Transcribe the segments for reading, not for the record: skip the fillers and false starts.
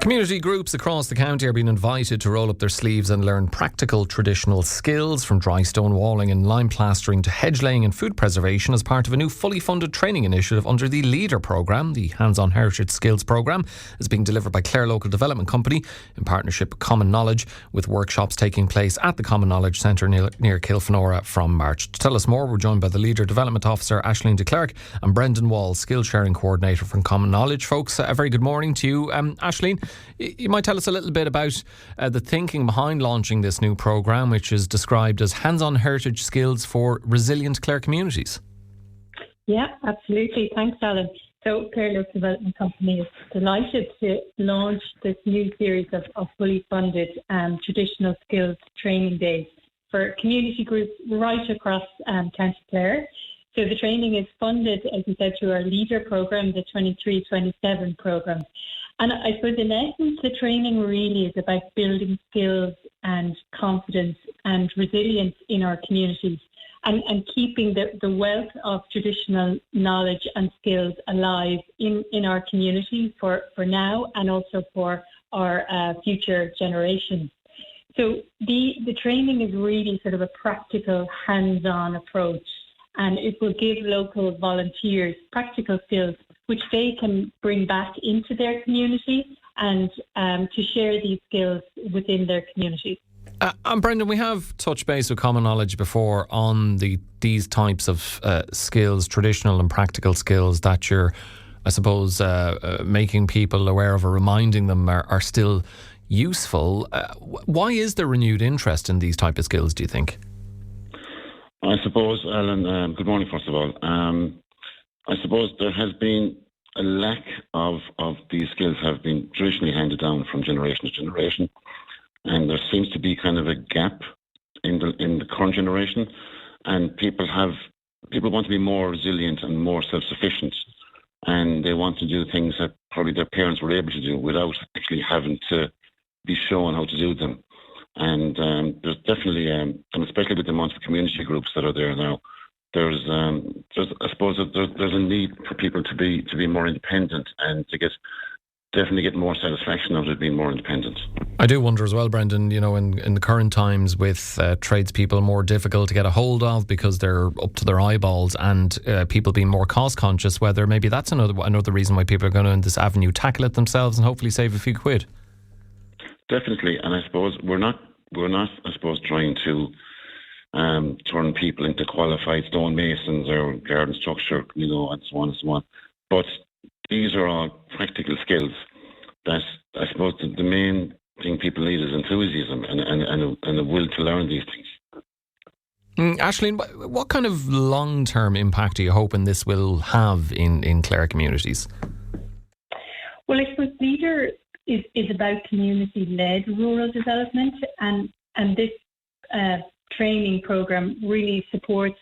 Community groups across the county are being invited to roll up their sleeves and learn practical traditional skills, from dry stone walling and lime plastering to hedge laying and food preservation, as part of a new fully funded training initiative under the LEADER programme. The Hands-on Heritage Skills programme is being delivered by Clare Local Development Company in partnership with Common Knowledge, with workshops taking place at the Common Knowledge Centre near Kilfenora from March. To tell us more, we're joined by the LEADER Development Officer Aisling Kirk and Brendan Wall, Skill Sharing Coordinator from Common Knowledge. Folks, a very good morning to you. Aisling, you might tell us a little bit about the thinking behind launching this new programme, which is described as hands-on heritage skills for resilient Clare communities. Yeah, absolutely. Thanks, Alan. So Clare Local Development Company is delighted to launch this new series of fully funded traditional skills training days for community groups right across County Clare. So the training is funded, as you said, through our LEADER programme, the 23-27 programme. And I suppose in essence, the training really is about building skills and confidence and resilience in our communities, and keeping the wealth of traditional knowledge and skills alive in our community for now and also for our future generations. So the training is really sort of a practical, hands-on approach, and it will give local volunteers practical skills which they can bring back into their community and to share these skills within their community. And Brendan, we have touched base with Common Knowledge before on these types of skills, traditional and practical skills that you're, I suppose, making people aware of or reminding them are still useful. Why is there renewed interest in these type of skills, do you think? I suppose, Alan, good morning, first of all. I suppose there has been a lack of these skills have been traditionally handed down from generation to generation, and there seems to be kind of a gap in the current generation, and people want to be more resilient and more self-sufficient, and they want to do things that probably their parents were able to do without actually having to be shown how to do them. And there's definitely, and especially with the amount of community groups that are there now, there's I suppose there's a need for people to be more independent and to definitely get more satisfaction out of being more independent. I do wonder as well, Brendan, in the current times with tradespeople more difficult to get a hold of because they're up to their eyeballs, and people being more cost conscious, whether maybe that's another reason why people are going in this avenue, tackle it themselves and hopefully save a few quid. Definitely, and I suppose we're not I suppose trying to turn people into qualified stonemasons or garden structure, and so on and so on. But these are all practical skills that I suppose the main thing people need is enthusiasm and a will to learn these things. Aisling, what kind of long-term impact are you hoping this will have in Clare communities? Well, I suppose LEADER is about community-led rural development, and this training programme really supports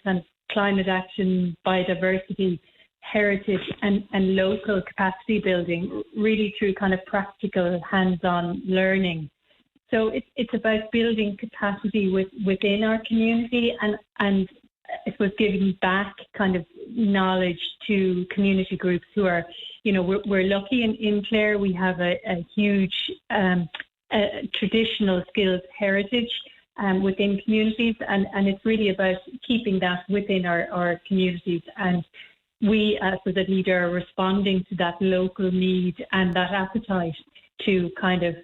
climate action, biodiversity, heritage and local capacity building, really through kind of practical hands-on learning. So it's about building capacity within our community and I suppose giving back kind of knowledge to community groups who are, we're lucky in Clare. We have a huge traditional skills heritage within communities, and it's really about keeping that within our communities. And we, as a LEADER, are responding to that local need and that appetite to kind of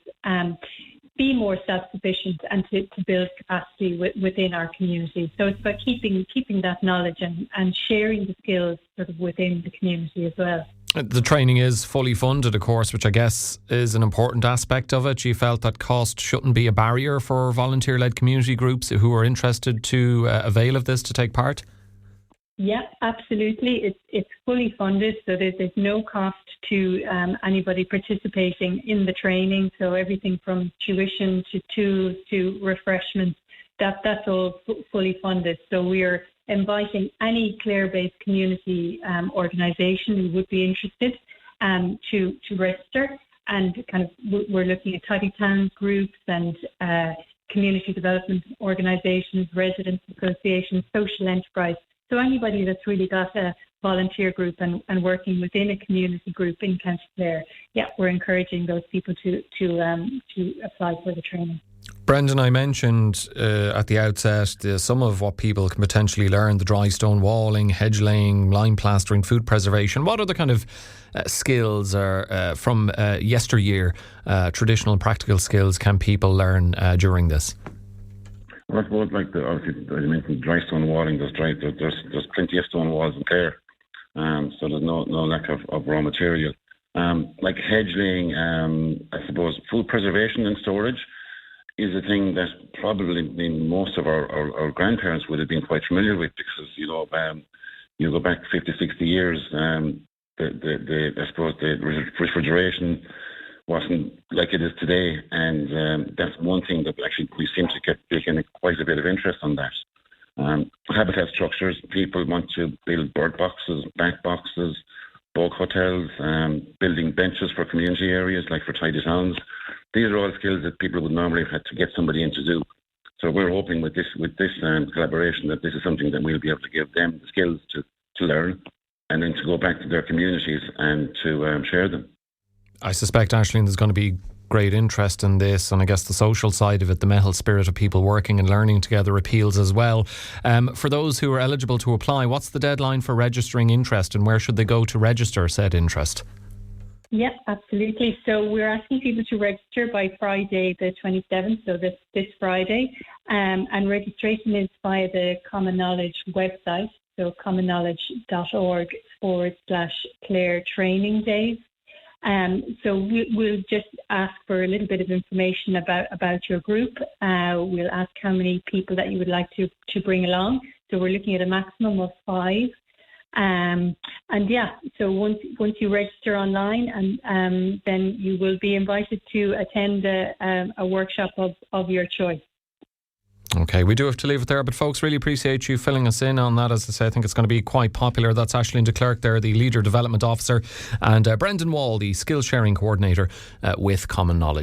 be more self-sufficient and to build capacity within our community. So it's about keeping that knowledge and sharing the skills sort of within the community as well. The training is fully funded, of course, which I guess is an important aspect of it. You felt that cost shouldn't be a barrier for volunteer-led community groups who are interested to avail of this to take part? Yeah, absolutely. It's fully funded, so there's no cost to anybody participating in the training. So everything from tuition to tools to refreshments, that's all fully funded. So we're inviting any Clare-based community organisation who would be interested to register, and kind of we're looking at tidy towns groups and community development organisations, residents associations, social enterprise. So anybody that's really got a volunteer group and working within a community group in County Clare, we're encouraging those people to apply for the training. Brendan, I mentioned at the outset some of what people can potentially learn: the dry stone walling, hedge laying, lime plastering, food preservation. What other kind of skills are from yesteryear, traditional and practical skills, can people learn during this? Well, I suppose, obviously, as you mentioned, dry stone walling. There's plenty of stone walls in Clare, so there's no lack of raw material. Like hedge laying, I suppose food preservation and storage is a thing that probably most of our grandparents would have been quite familiar with, because you go back 50, 60 years, I suppose the refrigeration wasn't like it is today, and that's one thing that actually we seem to get taking quite a bit of interest on that. Habitat structures, people want to build bird boxes, bat boxes, bug hotels, building benches for community areas, like for tidy towns. These are all skills that people would normally have had to get somebody in to do. So we're hoping with this collaboration that this is something that we'll be able to give them the skills to learn, and then to go back to their communities and to share them. I suspect, Aisling, there's going to be great interest in this, and I guess the social side of it, the mental spirit of people working and learning together, appeals as well. For those who are eligible to apply, what's the deadline for registering interest, and where should they go to register said interest? Yeah, absolutely. So we're asking people to register by Friday the 27th, so this Friday. And registration is via the Common Knowledge website, so commonknowledge.org/Clare Training Days. So we'll just ask for a little bit of information about your group. We'll ask how many people that you would like to bring along. So we're looking at a maximum of 5. So once you register online, and then you will be invited to attend a workshop of your choice. Okay, we do have to leave it there, but folks, really appreciate you filling us in on that. As I say, I think it's going to be quite popular. That's Aisling Kirk there, the Leader Development Officer, and Brendan Wall, the Skills Sharing Coordinator with Common Knowledge.